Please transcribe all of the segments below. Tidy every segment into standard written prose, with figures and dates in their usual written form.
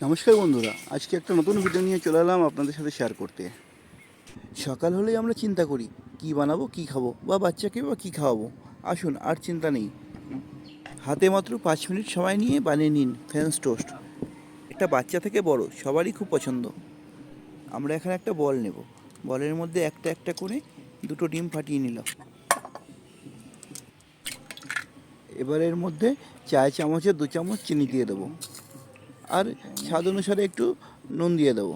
নমস্কার বন্ধুরা, আজকে একটা নতুন ভিডিও নিয়ে চলে এলাম আপনাদের সাথে শেয়ার করতে। সকাল হলেই আমরা চিন্তা করি কি বানাবো, কি খাবো, বা বাচ্চাকে বা কী খাওয়াবো। আসুন, আর চিন্তা নেই, হাতে মাত্র 5 মিনিট সময় নিয়ে বানিয়ে নিন ফ্রেঞ্চ টোস্ট। এটা বাচ্চা থেকে বড় সবারই খুব পছন্দ। আমরা এখানে একটা বল নেব, বলের মধ্যে একটা একটা করে দুটো ডিম ফাটিয়ে নিলাম। এবার এর মধ্যে 4 চামচে 2 চামচ চিনি দিয়ে দেবো, আর স্বাদ অনুসারে একটু নুন দিয়ে দেবো।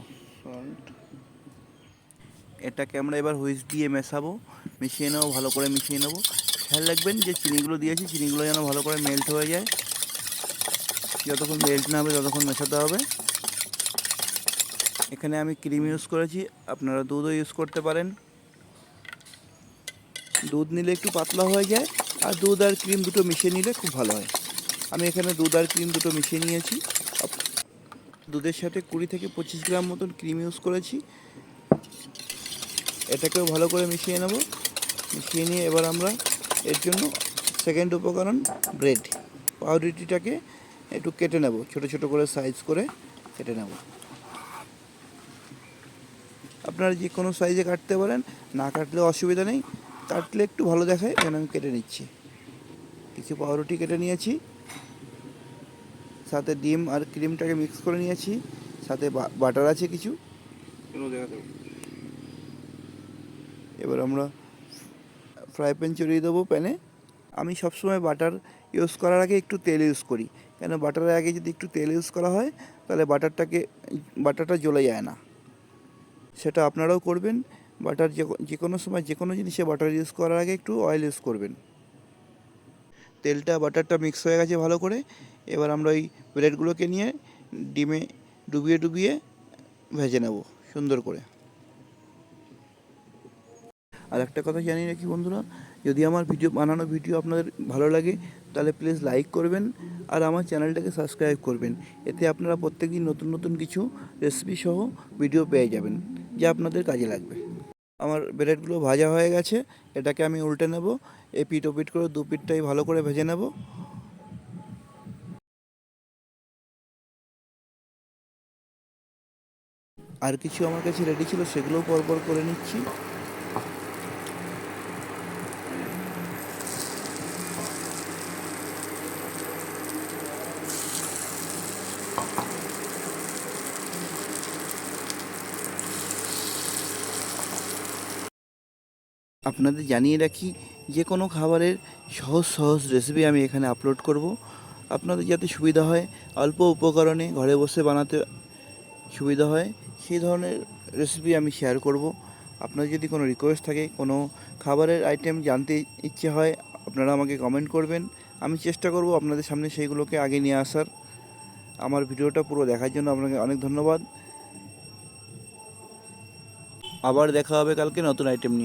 এটাকে আমরা এবার হুইস্ক দিয়ে মেশাবো, মিশিয়ে নেবো, ভালো করে মিশিয়ে নেবো। খেয়াল রাখবেন যে চিনিগুলো দিয়েছি, চিনিগুলো যেন ভালো করে মেল্ট হয়ে যায়। যতক্ষণ মেল্ট না হবে ততক্ষণ মেশাতে হবে। এখানে আমি ক্রিম ইউজ করেছি, আপনারা দুধও ইউজ করতে পারেন। দুধ নিলে একটু পাতলা হয়ে যায়, আর দুধ আর ক্রিম দুটো মিশিয়ে নিলে খুব ভালো হয়। আমি এখানে দুধ আর ক্রিম দুটো মিশিয়ে নিয়েছি। দুধের সাথে 20 থেকে 25 গ্রাম মতন ক্রিম ইউজ করেছি। এটাকেও ভালো করে মিশিয়ে নেব। মিশিয়ে নিয়ে এবার আমরা এর জন্য সেকেন্ড উপকরণ ব্রেড, পাউরুটিটাকে একটু কেটে নেব, ছোট ছোট করে সাইজ করে কেটে নেব। আপনারা যে কোনো সাইজে কাটতে পারেন, না কাটলেও অসুবিধা নেই, কাটলে একটু ভালো দেখায় যেন আমি কেটে নিচ্ছি। কিছু পাউরুটি কেটে নিয়েছি, সাথে ডিম আর ক্রিমটাকে মিক্স করে নিয়েছি, সাথে বাটার আছে কিছু। এবার আমরা ফ্রাই প্যান চড়িয়ে দেবো প্যানে। আমি সবসময় বাটার ইউজ করার আগে একটু তেল ইউজ করি, কেন বাটারের আগে যদি একটু তেল ইউজ করা হয় তাহলে বাটারটা জ্বলে যায় না। সেটা আপনারাও করবেন। বাটার যে কোনো সময় যে কোনো জিনিসে বাটার ইউজ করার আগে একটু অয়েল ইউজ করবেন। তেলটা বাটারটা মিক্স হয়ে গেছে ভালো করে। এবার আমরা ওই ব্রেডগুলোকে নিয়ে ডিমে ডুবিয়ে ডুবিয়ে ভেজে নেব সুন্দর করে। আর একটা কথা জানিয়ে রাখি বন্ধুরা, যদি আমার বানানো ভিডিও আপনাদের ভালো লাগে তাহলে প্লিজ লাইক করবেন, আর আমার চ্যানেলটাকে সাবস্ক্রাইব করবেন। এতে আপনারা প্রত্যেকদিন নতুন নতুন কিছু রেসিপি সহ ভিডিও পেয়ে যাবেন, যা আপনাদের কাজে লাগবে। আমার ব্রেডগুলো ভাজা হয়ে গেছে, এটাকে আমি উল্টে নেব। এপিট ওপিট করে দু পিঠটাই ভালো করে ভেজে নেব। আর কিছু আমার কাছে রেডি ছিল, সেগুলোও পরপর করে নিচ্ছি। আপনাদের জানিয়ে রাখি, যে কোনো খাবারের সহজ সহজ রেসিপি আমি এখানে আপলোড করব। আপনাদের যাতে সুবিধা হয়, অল্প উপকরণে ঘরে বসে বানাতে সুবিধা হয়, সেই ধরনের রেসিপি আমি শেয়ার করব। আপনার যদি কোনো রিকোয়েস্ট থাকে, কোনো খাবারের আইটেম জানতে ইচ্ছে হয়, আপনারা আমাকে কমেন্ট করবেন। আমি চেষ্টা করব আপনাদের সামনে সেইগুলোকে আগে নিয়ে আসার। আমার ভিডিওটা পুরো দেখার জন্য আপনাকে অনেক ধন্যবাদ। আবার দেখা হবে কালকে নতুন আইটেম নিয়ে।